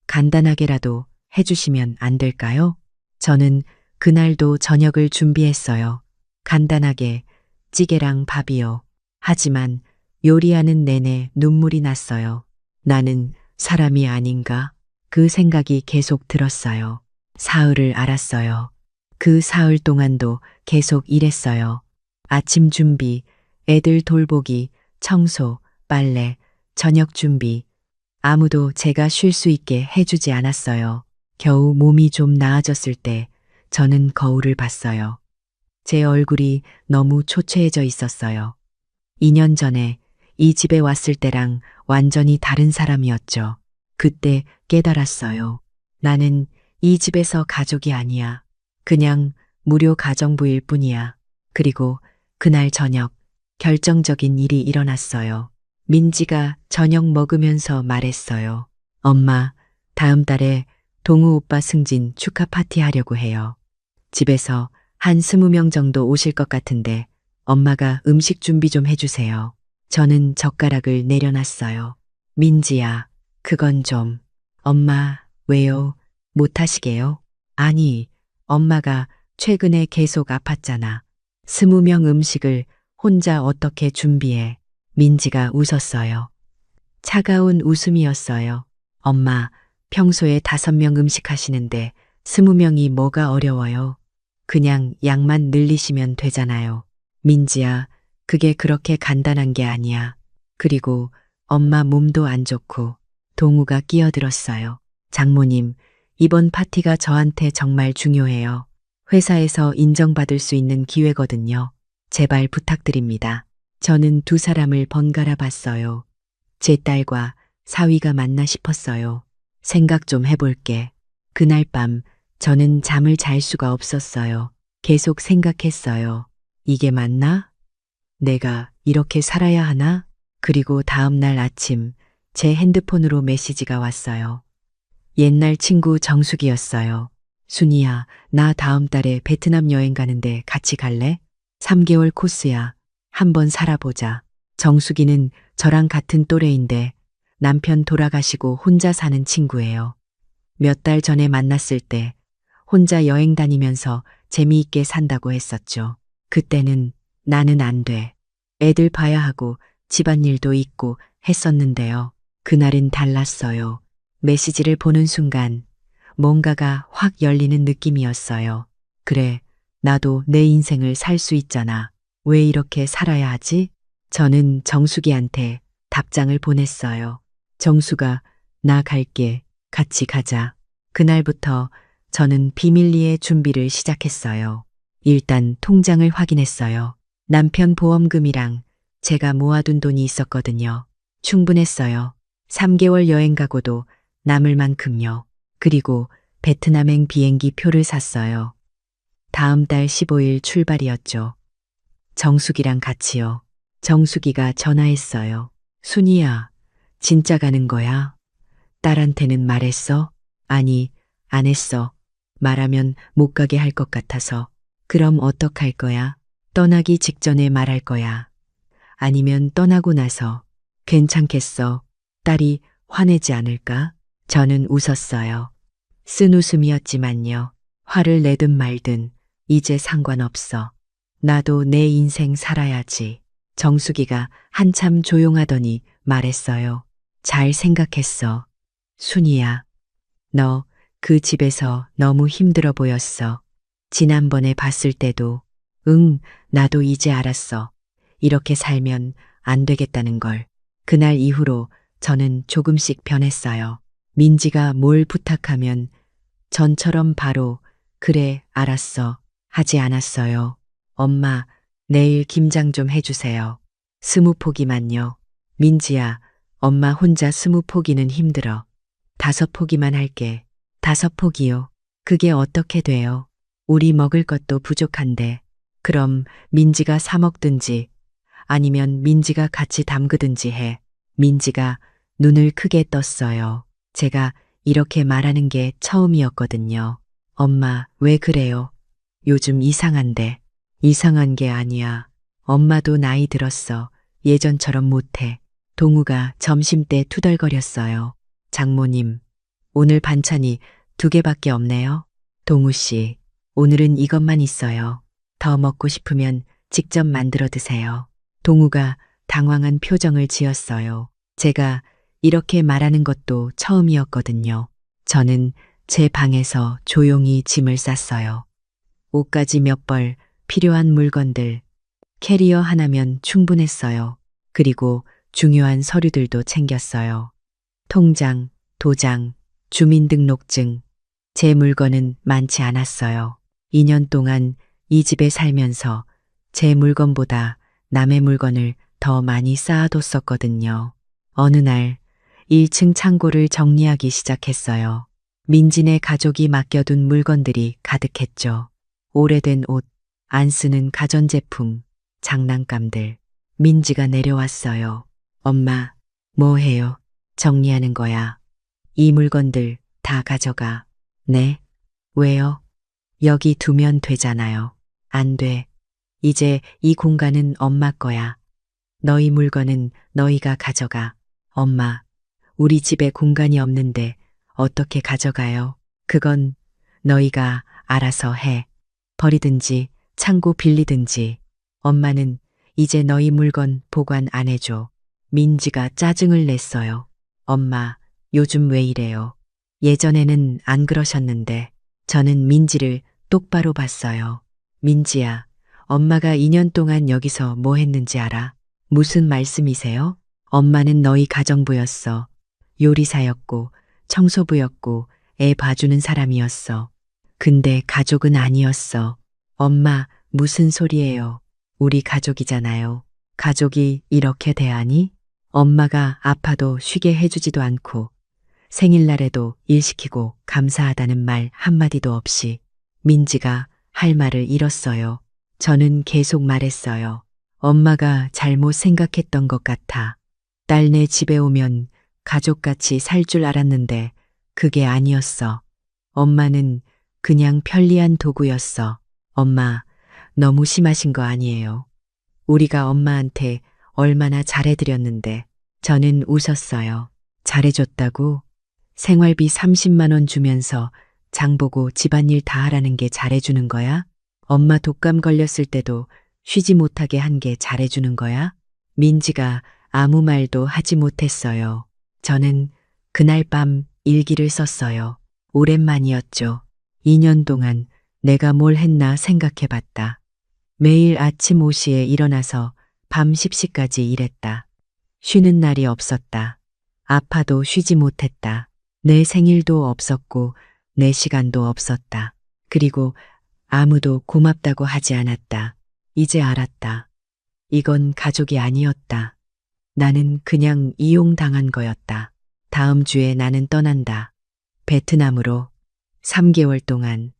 간단하게라도 해주시면 안 될까요? 저는 그날도 저녁을 준비했어요. 간단하게 찌개랑 밥이요. 하지만 요리하는 내내 눈물이 났어요. 나는 사람이 아닌가? 그 생각이 계속 들었어요. 사흘을 알았어요. 그 사흘 동안도 계속 일했어요. 아침 준비, 애들 돌보기, 청소, 빨래, 저녁 준비. 아무도 제가 쉴 수 있게 해주지 않았어요. 겨우 몸이 좀 나아졌을 때 저는 거울을 봤어요. 제 얼굴이 너무 초췌해져 있었어요. 2년 전에 이 집에 왔을 때랑 완전히 다른 사람이었죠. 그때 깨달았어요. 나는 이 집에서 가족이 아니야. 그냥 무료 가정부일 뿐이야. 그리고 그날 저녁 결정적인 일이 일어났어요. 민지가 저녁 먹으면서 말했어요. 엄마, 다음 달에 동우 오빠 승진 축하 파티 하려고 해요. 집에서 한 20명 정도 오실 것 같은데 엄마가 음식 준비 좀 해주세요. 저는 젓가락을 내려놨어요. 민지야, 그건 좀. 엄마, 왜요? 못하시게요? 아니, 엄마가 최근에 계속 아팠잖아. 20명 음식을 혼자 어떻게 준비해? 민지가 웃었어요. 차가운 웃음이었어요. 엄마, 평소에 5명 음식 하시는데 20명이 뭐가 어려워요? 그냥 양만 늘리시면 되잖아요. 민지야, 그게 그렇게 간단한 게 아니야. 그리고 엄마 몸도 안 좋고 동우가 끼어들었어요. 장모님, 이번 파티가 저한테 정말 중요해요. 회사에서 인정받을 수 있는 기회거든요. 제발 부탁드립니다. 저는 두 사람을 번갈아 봤어요. 제 딸과 사위가 맞나 싶었어요. 생각 좀 해볼게. 그날 밤 저는 잠을 잘 수가 없었어요. 계속 생각했어요. 이게 맞나? 내가 이렇게 살아야 하나? 그리고 다음 날 아침 제 핸드폰으로 메시지가 왔어요. 옛날 친구 정숙이었어요. 순이야, 나 다음 달에 베트남 여행 가는데 같이 갈래? 3개월 코스야. 한번 살아보자. 정숙이는 저랑 같은 또래인데 남편 돌아가시고 혼자 사는 친구예요. 몇 달 전에 만났을 때 혼자 여행 다니면서 재미있게 산다고 했었죠. 그때는 나는 안 돼. 애들 봐야 하고 집안일도 있고 했었는데요. 그날은 달랐어요. 메시지를 보는 순간 뭔가가 확 열리는 느낌이었어요. 그래, 나도 내 인생을 살 수 있잖아. 왜 이렇게 살아야 하지? 저는 정숙이한테 답장을 보냈어요. 정숙아, 나 갈게. 같이 가자. 그날부터 저는 비밀리에 준비를 시작했어요. 일단 통장을 확인했어요. 남편 보험금이랑 제가 모아둔 돈이 있었거든요. 충분했어요. 3개월 여행 가고도 남을 만큼요. 그리고 베트남행 비행기 표를 샀어요. 다음 달 15일 출발이었죠. 정숙이랑 같이요. 정숙이가 전화했어요. 순이야, 진짜 가는 거야? 딸한테는 말했어? 아니, 안 했어. 말하면 못 가게 할 것 같아서. 그럼 어떡할 거야? 떠나기 직전에 말할 거야. 아니면 떠나고 나서. 괜찮겠어. 딸이 화내지 않을까? 저는 웃었어요. 쓴 웃음이었지만요. 화를 내든 말든 이제 상관없어. 나도 내 인생 살아야지. 정숙이가 한참 조용하더니 말했어요. 잘 생각했어. 순이야, 너 그 집에서 너무 힘들어 보였어. 지난번에 봤을 때도, 응, 나도 이제 알았어. 이렇게 살면 안 되겠다는 걸. 그날 이후로 저는 조금씩 변했어요. 민지가 뭘 부탁하면 전처럼 바로, 그래, 알았어. 하지 않았어요. 엄마, 내일 김장 좀 해주세요. 20포기만요. 민지야, 엄마 혼자 20포기는 힘들어. 5포기만 할게. 5포기요. 그게 어떻게 돼요? 우리 먹을 것도 부족한데. 그럼 민지가 사 먹든지 아니면 민지가 같이 담그든지 해. 민지가 눈을 크게 떴어요. 제가 이렇게 말하는 게 처음이었거든요. 엄마, 왜 그래요? 요즘 이상한데. 이상한 게 아니야. 엄마도 나이 들었어. 예전처럼 못해. 동우가 점심때 투덜거렸어요. 장모님, 오늘 반찬이 2개밖에 없네요. 동우 씨, 오늘은 이것만 있어요. 더 먹고 싶으면 직접 만들어 드세요. 동우가 당황한 표정을 지었어요. 제가 이렇게 말하는 것도 처음이었거든요. 저는 제 방에서 조용히 짐을 쌌어요. 옷가지 몇 벌, 필요한 물건들, 캐리어 하나면 충분했어요. 그리고 중요한 서류들도 챙겼어요. 통장, 도장, 주민등록증. 제 물건은 많지 않았어요. 2년 동안 이 집에 살면서 제 물건보다 남의 물건을 더 많이 쌓아뒀었거든요. 어느 날 1층 창고를 정리하기 시작했어요. 민진의 가족이 맡겨둔 물건들이 가득했죠. 오래된 옷, 안 쓰는 가전제품, 장난감들. 민지가 내려왔어요. 엄마, 뭐 해요? 정리하는 거야. 이 물건들 다 가져가. 네? 왜요? 여기 두면 되잖아요. 안 돼. 이제 이 공간은 엄마 거야. 너희 물건은 너희가 가져가. 엄마, 우리 집에 공간이 없는데 어떻게 가져가요? 그건 너희가 알아서 해. 버리든지 창고 빌리든지. 엄마는 이제 너희 물건 보관 안 해줘. 민지가 짜증을 냈어요. 엄마, 요즘 왜 이래요? 예전에는 안 그러셨는데. 저는 민지를 똑바로 봤어요. 민지야, 엄마가 2년 동안 여기서 뭐 했는지 알아? 무슨 말씀이세요? 엄마는 너희 가정부였어. 요리사였고, 청소부였고, 애 봐주는 사람이었어. 근데 가족은 아니었어. 엄마, 무슨 소리예요? 우리 가족이잖아요. 가족이 이렇게 대하니? 엄마가 아파도 쉬게 해주지도 않고, 생일날에도 일 시키고 감사하다는 말 한마디도 없이 민지가 할 말을 잃었어요. 저는 계속 말했어요. 엄마가 잘못 생각했던 것 같아. 딸네 집에 오면 가족같이 살 줄 알았는데 그게 아니었어. 엄마는 그냥 편리한 도구였어. 엄마, 너무 심하신 거 아니에요? 우리가 엄마한테 얼마나 잘해드렸는데. 저는 웃었어요. 잘해줬다고? 생활비 30만 원 주면서 장보고 집안일 다 하라는 게 잘해주는 거야? 엄마 독감 걸렸을 때도 쉬지 못하게 한 게 잘해주는 거야? 민지가 아무 말도 하지 못했어요. 저는 그날 밤 일기를 썼어요. 오랜만이었죠. 2년 동안 내가 뭘 했나 생각해 봤다. 매일 아침 5시에 일어나서 밤 10시까지 일했다. 쉬는 날이 없었다. 아파도 쉬지 못했다. 내 생일도 없었고 내 시간도 없었다. 그리고 아무도 고맙다고 하지 않았다. 이제 알았다. 이건 가족이 아니었다. 나는 그냥 이용당한 거였다. 다음 주에 나는 떠난다. 베트남으로 3개월 동안.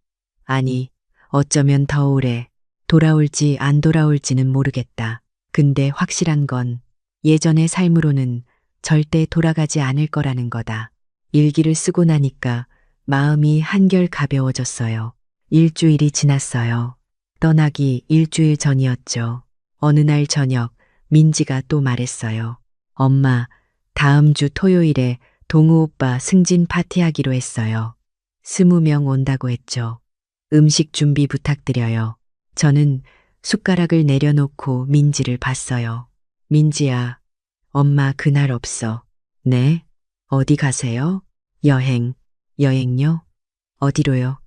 아니, 어쩌면 더 오래. 돌아올지 안 돌아올지는 모르겠다. 근데 확실한 건 예전의 삶으로는 절대 돌아가지 않을 거라는 거다. 일기를 쓰고 나니까 마음이 한결 가벼워졌어요. 일주일이 지났어요. 떠나기 일주일 전이었죠. 어느 날 저녁 민지가 또 말했어요. 엄마, 다음 주 토요일에 동우 오빠 승진 파티하기로 했어요. 20명 온다고 했죠. 음식 준비 부탁드려요. 저는 숟가락을 내려놓고 민지를 봤어요. 민지야, 엄마 그날 없어. 네? 어디 가세요? 여행. 여행요? 어디로요?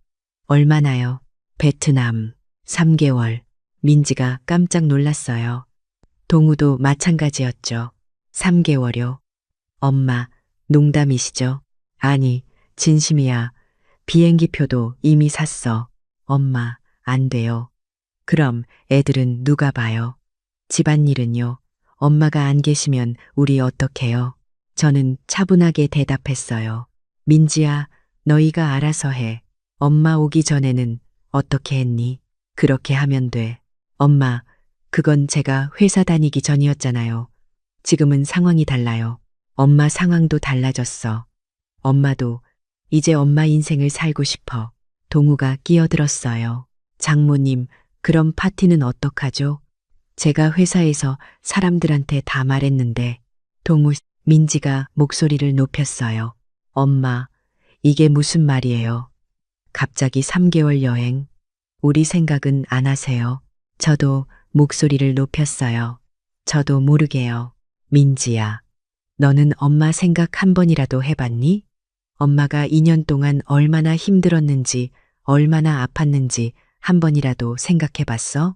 얼마나요? 베트남. 3개월. 민지가 깜짝 놀랐어요. 동우도 마찬가지였죠. 3개월요. 엄마, 농담이시죠? 아니, 진심이야. 비행기표도 이미 샀어. 엄마, 안 돼요. 그럼 애들은 누가 봐요? 집안일은요? 엄마가 안 계시면 우리 어떡해요? 저는 차분하게 대답했어요. 민지야, 너희가 알아서 해. 엄마 오기 전에는 어떻게 했니? 그렇게 하면 돼. 엄마, 그건 제가 회사 다니기 전이었잖아요. 지금은 상황이 달라요. 엄마 상황도 달라졌어. 엄마도 이제 엄마 인생을 살고 싶어. 동우가 끼어들었어요. 장모님, 그럼 파티는 어떡하죠? 제가 회사에서 사람들한테 다 말했는데. 동우, 민지가 목소리를 높였어요. 엄마, 이게 무슨 말이에요? 갑자기 3개월 여행. 우리 생각은 안 하세요? 저도 목소리를 높였어요. 저도 모르게요. 민지야, 너는 엄마 생각 한 번이라도 해봤니? 엄마가 2년 동안 얼마나 힘들었는지, 얼마나 아팠는지 한 번이라도 생각해 봤어?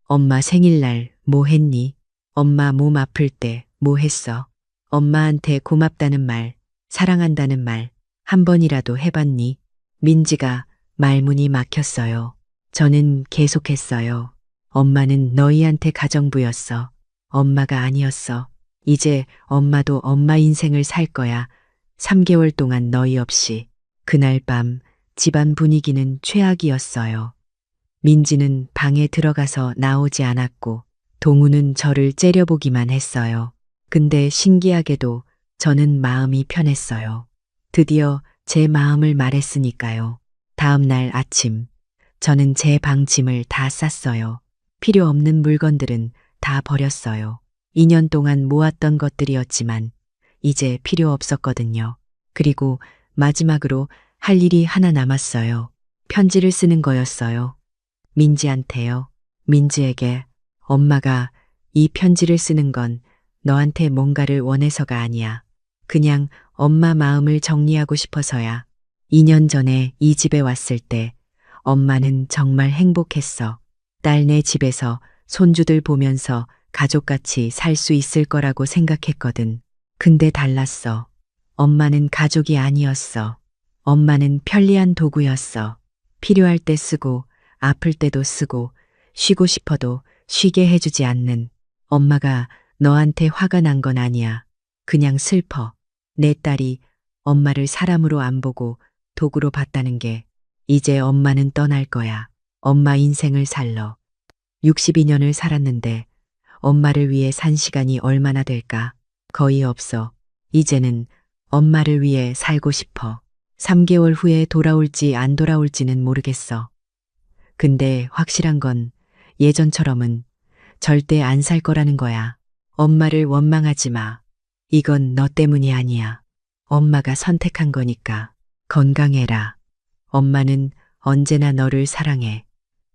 엄마 생일날 뭐 했니? 엄마 몸 아플 때 뭐 했어? 엄마한테 고맙다는 말, 사랑한다는 말 한 번이라도 해봤니? 민지가 말문이 막혔어요. 저는 계속했어요. 엄마는 너희한테 가정부였어. 엄마가 아니었어. 이제 엄마도 엄마 인생을 살 거야. 3개월 동안 너희 없이. 그날 밤 집안 분위기는 최악이었어요. 민지는 방에 들어가서 나오지 않았고 동우는 저를 째려보기만 했어요. 근데 신기하게도 저는 마음이 편했어요. 드디어 제 마음을 말했으니까요. 다음 날 아침 저는 제 방 짐을 다 쌌어요. 필요 없는 물건들은 다 버렸어요. 2년 동안 모았던 것들이었지만 이제 필요 없었거든요. 그리고 마지막으로 할 일이 하나 남았어요. 편지를 쓰는 거였어요. 민지한테요. 민지에게 엄마가 이 편지를 쓰는 건 너한테 뭔가를 원해서가 아니야. 그냥 엄마 마음을 정리하고 싶어서야. 2년 전에 이 집에 왔을 때 엄마는 정말 행복했어. 딸네 집에서 손주들 보면서 가족같이 살 수 있을 거라고 생각했거든. 근데 달랐어. 엄마는 가족이 아니었어. 엄마는 편리한 도구였어. 필요할 때 쓰고 아플 때도 쓰고 쉬고 싶어도 쉬게 해주지 않는. 엄마가 너한테 화가 난 건 아니야. 그냥 슬퍼. 내 딸이 엄마를 사람으로 안 보고 도구로 봤다는 게 이제 엄마는 떠날 거야. 엄마 인생을 살러. 62년을 살았는데 엄마를 위해 산 시간이 얼마나 될까? 거의 없어. 이제는 엄마를 위해 살고 싶어. 3개월 후에 돌아올지 안 돌아올지는 모르겠어. 근데 확실한 건 예전처럼은 절대 안 살 거라는 거야. 엄마를 원망하지 마. 이건 너 때문이 아니야. 엄마가 선택한 거니까. 건강해라. 엄마는 언제나 너를 사랑해.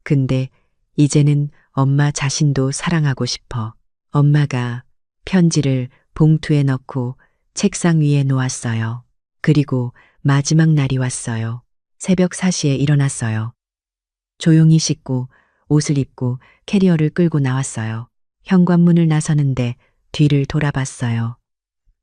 근데 이제는 엄마 자신도 사랑하고 싶어. 엄마가 편지를 봉투에 넣고 책상 위에 놓았어요. 그리고 마지막 날이 왔어요. 새벽 4시에 일어났어요. 조용히 씻고 옷을 입고 캐리어를 끌고 나왔어요. 현관문을 나서는데 뒤를 돌아봤어요.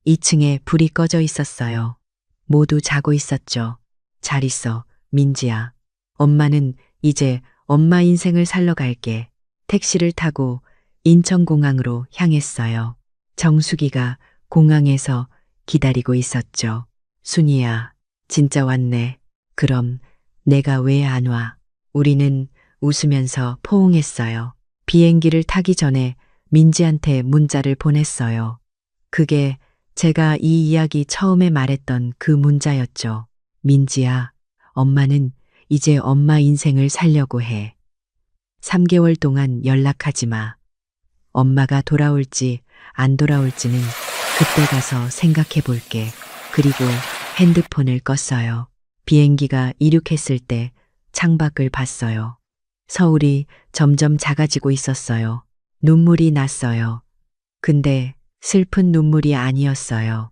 2층에 불이 꺼져 있었어요. 모두 자고 있었죠. 잘 있어, 민지야. 엄마는 이제 엄마 인생을 살러 갈게. 택시를 타고 인천공항으로 향했어요. 정수기가 공항에서 기다리고 있었죠. 순이야, 진짜 왔네. 그럼 내가 왜 안 와? 우리는 웃으면서 포옹했어요. 비행기를 타기 전에 민지한테 문자를 보냈어요. 그게 제가 이 이야기 처음에 말했던 그 문자였죠. 민지야, 엄마는 이제 엄마 인생을 살려고 해. 3개월 동안 연락하지 마. 엄마가 돌아올지 안 돌아올지는 그때 가서 생각해 볼게. 그리고 핸드폰을 껐어요. 비행기가 이륙했을 때 창밖을 봤어요. 서울이 점점 작아지고 있었어요. 눈물이 났어요. 근데 슬픈 눈물이 아니었어요.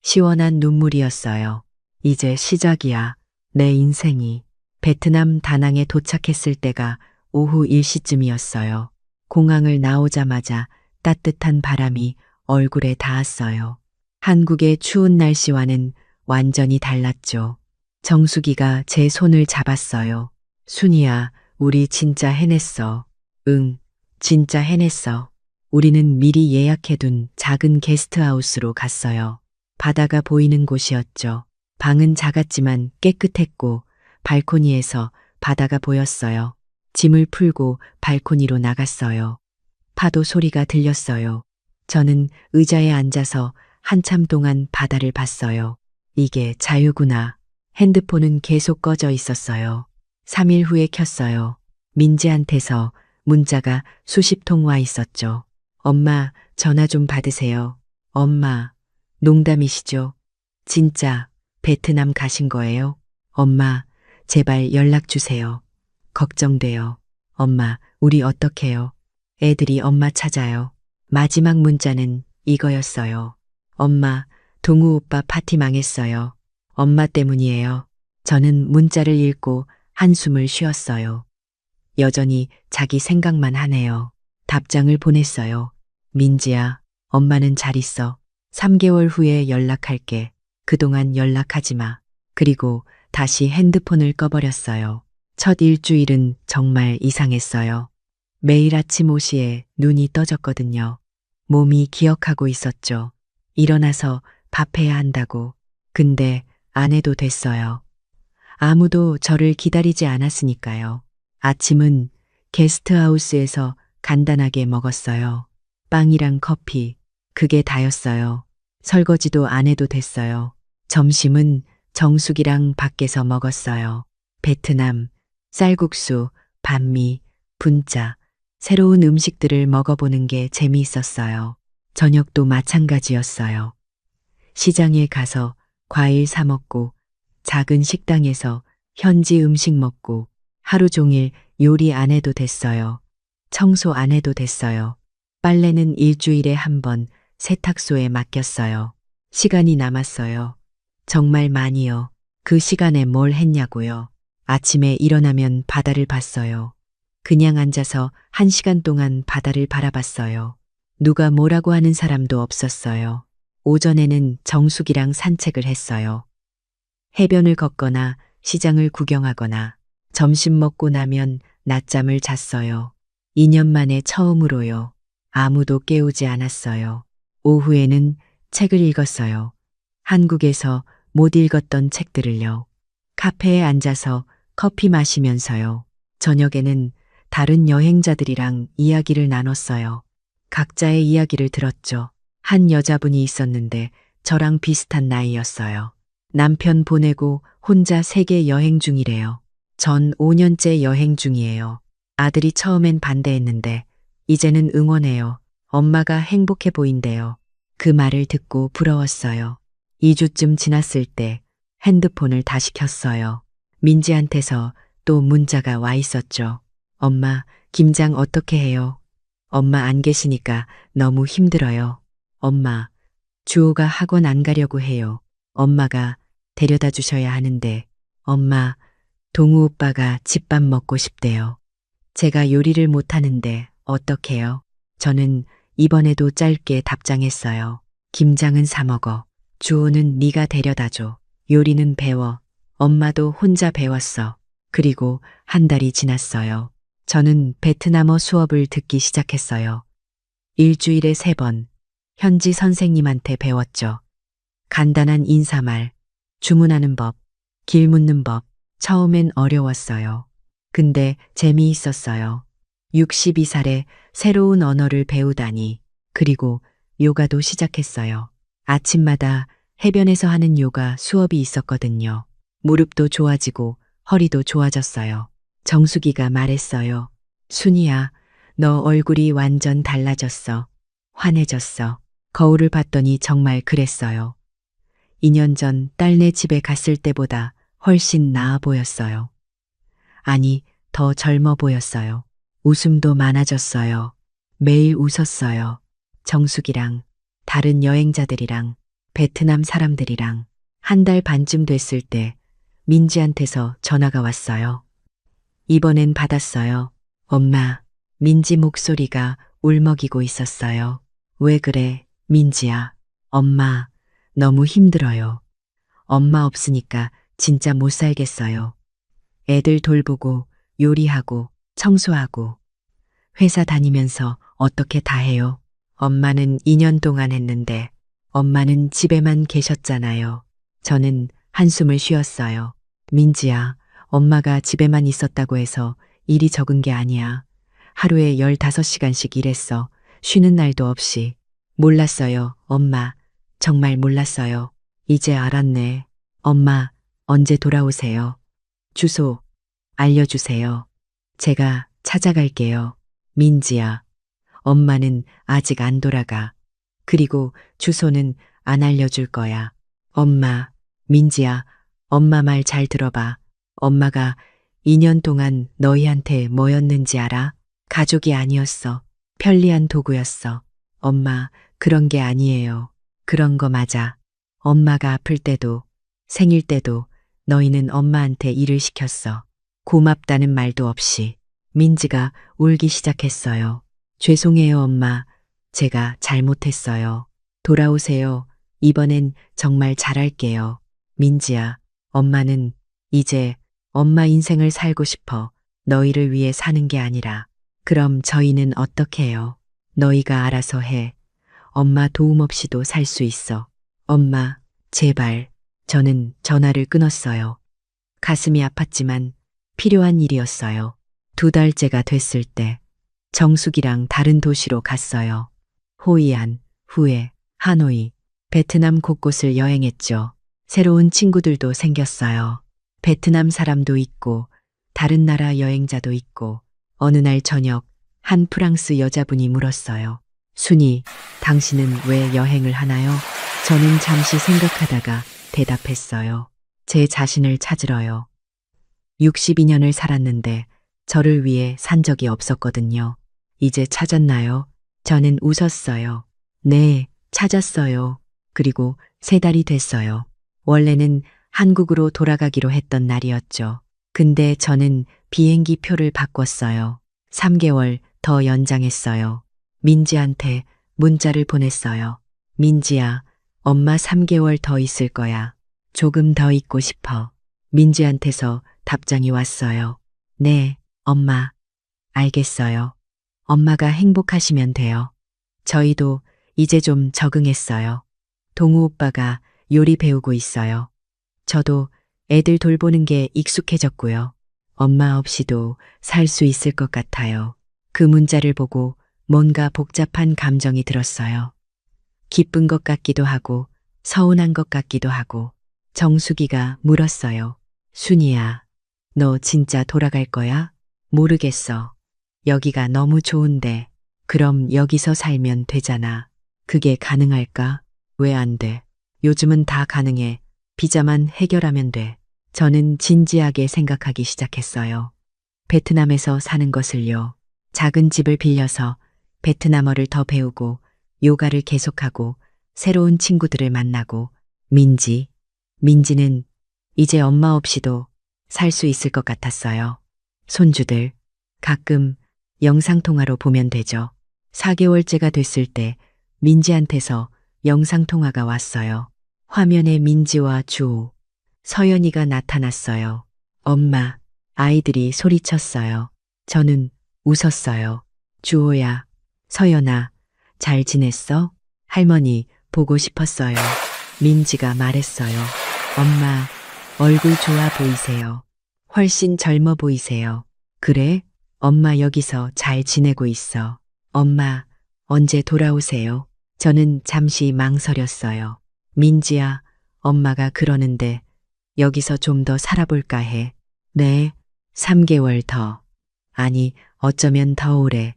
시원한 눈물이었어요. 이제 시작이야. 내 인생이. 베트남 다낭에 도착했을 때가 오후 1시쯤이었어요. 공항을 나오자마자 따뜻한 바람이 얼굴에 닿았어요. 한국의 추운 날씨와는 완전히 달랐죠. 정수기가 제 손을 잡았어요. 순이야, 우리 진짜 해냈어. 응, 진짜 해냈어. 우리는 미리 예약해둔 작은 게스트하우스로 갔어요. 바다가 보이는 곳이었죠. 방은 작았지만 깨끗했고 발코니에서 바다가 보였어요. 짐을 풀고 발코니로 나갔어요. 파도 소리가 들렸어요. 저는 의자에 앉아서 한참 동안 바다를 봤어요. 이게 자유구나. 핸드폰은 계속 꺼져 있었어요. 3일 후에 켰어요. 민지한테서 문자가 수십 통 와 있었죠. 엄마, 전화 좀 받으세요. 엄마, 농담이시죠? 진짜 베트남 가신 거예요? 엄마, 제발 연락 주세요. 걱정돼요. 엄마, 우리 어떡해요? 애들이 엄마 찾아요. 마지막 문자는 이거였어요. 엄마, 동우 오빠 파티 망했어요. 엄마 때문이에요. 저는 문자를 읽고 한숨을 쉬었어요. 여전히 자기 생각만 하네요. 답장을 보냈어요. 민지야, 엄마는 잘 있어. 3개월 후에 연락할게. 그동안 연락하지 마. 그리고 다시 핸드폰을 꺼버렸어요. 첫 일주일은 정말 이상했어요. 매일 아침 5시에 눈이 떠졌거든요. 몸이 기억하고 있었죠. 일어나서 밥 해야 한다고. 근데 안 해도 됐어요. 아무도 저를 기다리지 않았으니까요. 아침은 게스트하우스에서 간단하게 먹었어요. 빵이랑 커피, 그게 다였어요. 설거지도 안 해도 됐어요. 점심은 정숙이랑 밖에서 먹었어요. 베트남, 쌀국수, 반미, 분짜, 새로운 음식들을 먹어보는 게 재미있었어요. 저녁도 마찬가지였어요. 시장에 가서 과일 사 먹고 작은 식당에서 현지 음식 먹고 하루 종일 요리 안 해도 됐어요. 청소 안 해도 됐어요. 빨래는 일주일에 한 번 세탁소에 맡겼어요. 시간이 남았어요. 정말 많이요. 그 시간에 뭘 했냐고요. 아침에 일어나면 바다를 봤어요. 그냥 앉아서 1시간 동안 바다를 바라봤어요. 누가 뭐라고 하는 사람도 없었어요. 오전에는 정숙이랑 산책을 했어요. 해변을 걷거나 시장을 구경하거나 점심 먹고 나면 낮잠을 잤어요. 2년 만에 처음으로요. 아무도 깨우지 않았어요. 오후에는 책을 읽었어요. 한국에서 못 읽었던 책들을요. 카페에 앉아서 커피 마시면서요. 저녁에는 다른 여행자들이랑 이야기를 나눴어요. 각자의 이야기를 들었죠. 한 여자분이 있었는데 저랑 비슷한 나이였어요. 남편 보내고 혼자 세계 여행 중이래요. 전 5년째 여행 중이에요. 아들이 처음엔 반대했는데 이제는 응원해요. 엄마가 행복해 보인대요. 그 말을 듣고 부러웠어요. 2주쯤 지났을 때 핸드폰을 다시 켰어요. 민지한테서 또 문자가 와 있었죠. 엄마, 김장 어떻게 해요? 엄마 안 계시니까 너무 힘들어요. 엄마, 주호가 학원 안 가려고 해요. 엄마가 데려다 주셔야 하는데, 엄마, 동우 오빠가 집밥 먹고 싶대요. 제가 요리를 못하는데 어떡해요? 저는 이번에도 짧게 답장했어요. 김장은 사 먹어. 주호는 네가 데려다 줘. 요리는 배워. 엄마도 혼자 배웠어. 그리고 한 달이 지났어요. 저는 베트남어 수업을 듣기 시작했어요. 일주일에 3번 현지 선생님한테 배웠죠. 간단한 인사말, 주문하는 법, 길 묻는 법. 처음엔 어려웠어요. 근데 재미있었어요. 62살에 새로운 언어를 배우다니. 그리고 요가도 시작했어요. 아침마다 해변에서 하는 요가 수업이 있었거든요. 무릎도 좋아지고 허리도 좋아졌어요. 정수기가 말했어요. 순이야, 너 얼굴이 완전 달라졌어. 환해졌어. 거울을 봤더니 정말 그랬어요. 2년 전 딸네 집에 갔을 때보다 훨씬 나아 보였어요. 아니, 더 젊어 보였어요. 웃음도 많아졌어요. 매일 웃었어요. 정숙이랑, 다른 여행자들이랑, 베트남 사람들이랑. 1달 반쯤 됐을 때 민지한테서 전화가 왔어요. 이번엔 받았어요. 엄마, 민지 목소리가 울먹이고 있었어요. 왜 그래, 민지야. 엄마, 너무 힘들어요. 엄마 없으니까 진짜 못 살겠어요. 애들 돌보고, 요리하고, 청소하고, 회사 다니면서 어떻게 다 해요? 엄마는 2년 동안 했는데, 엄마는 집에만 계셨잖아요. 저는 한숨을 쉬었어요. 민지야, 엄마가 집에만 있었다고 해서 일이 적은 게 아니야. 하루에 15시간씩 일했어. 쉬는 날도 없이. 몰랐어요, 엄마. 정말 몰랐어요. 이제 알았네. 엄마, 언제 돌아오세요? 주소 알려주세요. 제가 찾아갈게요. 민지야, 엄마는 아직 안 돌아가. 그리고 주소는 안 알려줄 거야. 엄마, 민지야, 엄마 말 잘 들어봐. 엄마가 2년 동안 너희한테 뭐였는지 알아? 가족이 아니었어. 편리한 도구였어. 엄마, 그런 게 아니에요. 그런 거 맞아. 엄마가 아플 때도, 생일 때도 너희는 엄마한테 일을 시켰어. 고맙다는 말도 없이. 민지가 울기 시작했어요. 죄송해요, 엄마. 제가 잘못했어요. 돌아오세요. 이번엔 정말 잘할게요. 민지야, 엄마는 이제 엄마 인생을 살고 싶어. 너희를 위해 사는 게 아니라. 그럼 저희는 어떻게 해요? 너희가 알아서 해. 엄마 도움 없이도 살 수 있어. 엄마, 제발. 저는 전화를 끊었어요. 가슴이 아팠지만 필요한 일이었어요. 2달째가 됐을 때 정숙이랑 다른 도시로 갔어요. 호이안, 후에, 하노이, 베트남 곳곳을 여행했죠. 새로운 친구들도 생겼어요. 베트남 사람도 있고 다른 나라 여행자도 있고 어느 날 저녁 한 프랑스 여자분이 물었어요. 순이, 당신은 왜 여행을 하나요? 저는 잠시 생각하다가 대답했어요. 제 자신을 찾으러요. 62년을 살았는데 저를 위해 산 적이 없었거든요. 이제 찾았나요? 저는 웃었어요. 네, 찾았어요. 그리고 3달이 됐어요. 원래는 한국으로 돌아가기로 했던 날이었죠. 근데 저는 비행기 표를 바꿨어요. 3개월 더 연장했어요. 민지한테 문자를 보냈어요. 민지야, 엄마 3개월 더 있을 거야. 조금 더 있고 싶어. 민지한테서 답장이 왔어요. 네, 엄마. 알겠어요. 엄마가 행복하시면 돼요. 저희도 이제 좀 적응했어요. 동우 오빠가 요리 배우고 있어요. 저도 애들 돌보는 게 익숙해졌고요. 엄마 없이도 살 수 있을 것 같아요. 그 문자를 보고 뭔가 복잡한 감정이 들었어요. 기쁜 것 같기도 하고 서운한 것 같기도 하고. 정숙이가 물었어요. 순이야, 너 진짜 돌아갈 거야? 모르겠어. 여기가 너무 좋은데. 그럼 여기서 살면 되잖아. 그게 가능할까? 왜 안 돼? 요즘은 다 가능해. 비자만 해결하면 돼. 저는 진지하게 생각하기 시작했어요. 베트남에서 사는 것을요. 작은 집을 빌려서 베트남어를 더 배우고 요가를 계속하고 새로운 친구들을 만나고 민지는 이제 엄마 없이도 살 수 있을 것 같았어요. 손주들 가끔 영상통화로 보면 되죠. 4개월째가 됐을 때 민지한테서 영상통화가 왔어요. 화면에 민지와 주호, 서연이가 나타났어요. 엄마, 아이들이 소리쳤어요. 저는 웃었어요. 주호야, 서연아, 잘 지냈어? 할머니 보고 싶었어요. 민지가 말했어요. 엄마, 얼굴 좋아 보이세요. 훨씬 젊어 보이세요. 그래? 엄마 여기서 잘 지내고 있어. 엄마, 언제 돌아오세요? 저는 잠시 망설였어요. 민지야, 엄마가 그러는데 여기서 좀 더 살아볼까 해. 네, 3개월 더. 아니, 어쩌면 더 오래.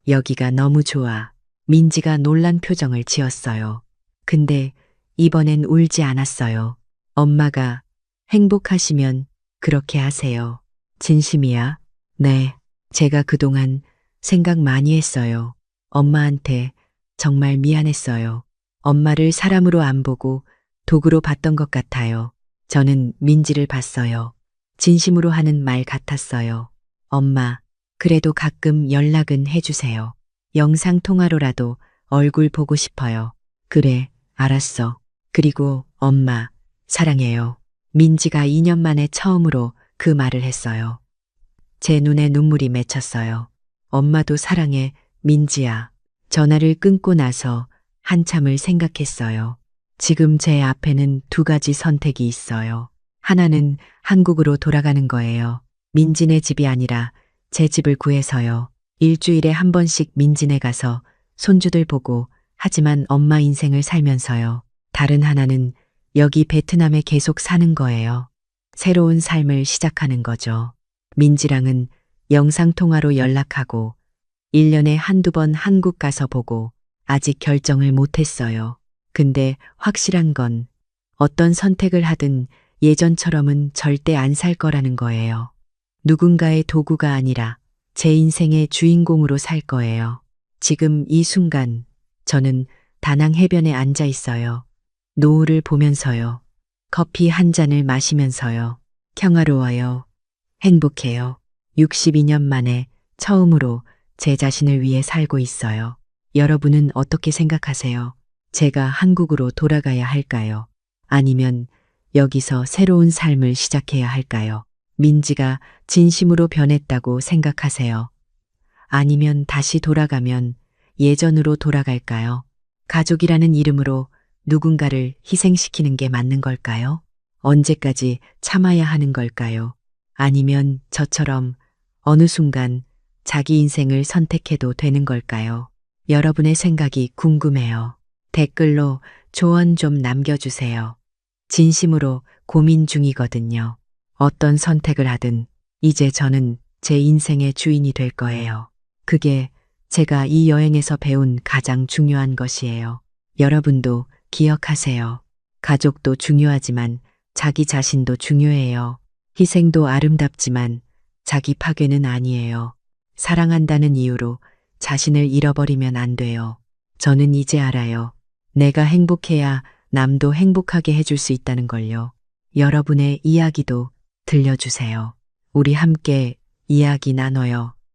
여기가 너무 좋아. 민지가 놀란 표정을 지었어요. 근데 이번엔 울지 않았어요. 엄마가 행복하시면 그렇게 하세요. 진심이야? 네, 제가 그동안 생각 많이 했어요. 엄마한테 정말 미안했어요. 엄마를 사람으로 안 보고 도구로 봤던 것 같아요. 저는 민지를 봤어요. 진심으로 하는 말 같았어요. 엄마, 그래도 가끔 연락은 해주세요. 영상통화로라도 얼굴 보고 싶어요. 그래, 알았어. 그리고 엄마, 사랑해요. 민지가 2년 만에 처음으로 그 말을 했어요. 제 눈에 눈물이 맺혔어요. 엄마도 사랑해, 민지야. 전화를 끊고 나서 한참을 생각했어요. 지금 제 앞에는 2가지 선택이 있어요. 하나는 한국으로 돌아가는 거예요. 민지네 집이 아니라 제 집을 구해서요. 일주일에 한 번씩 민지네 가서 손주들 보고 하지만 엄마 인생을 살면서요. 다른 하나는 여기 베트남에 계속 사는 거예요. 새로운 삶을 시작하는 거죠. 민지랑은 영상통화로 연락하고 1년에 한두 번 한국 가서 보고 아직 결정을 못했어요. 근데 확실한 건 어떤 선택을 하든 예전처럼은 절대 안 살 거라는 거예요. 누군가의 도구가 아니라 제 인생의 주인공으로 살 거예요. 지금 이 순간 저는 다낭 해변에 앉아 있어요. 노을을 보면서요. 커피 한 잔을 마시면서요. 평화로워요. 행복해요. 62년 만에 처음으로 제 자신을 위해 살고 있어요. 여러분은 어떻게 생각하세요? 제가 한국으로 돌아가야 할까요? 아니면 여기서 새로운 삶을 시작해야 할까요? 민지가 진심으로 변했다고 생각하세요? 아니면 다시 돌아가면 예전으로 돌아갈까요? 가족이라는 이름으로 누군가를 희생시키는 게 맞는 걸까요? 언제까지 참아야 하는 걸까요? 아니면 저처럼 어느 순간 자기 인생을 선택해도 되는 걸까요? 여러분의 생각이 궁금해요. 댓글로 조언 좀 남겨주세요. 진심으로 고민 중이거든요. 어떤 선택을 하든 이제 저는 제 인생의 주인이 될 거예요. 그게 제가 이 여행에서 배운 가장 중요한 것이에요. 여러분도 기억하세요. 가족도 중요하지만 자기 자신도 중요해요. 희생도 아름답지만 자기 파괴는 아니에요. 사랑한다는 이유로 자신을 잃어버리면 안 돼요. 저는 이제 알아요. 내가 행복해야 남도 행복하게 해줄 수 있다는 걸요. 여러분의 이야기도 들려주세요. 우리 함께 이야기 나눠요.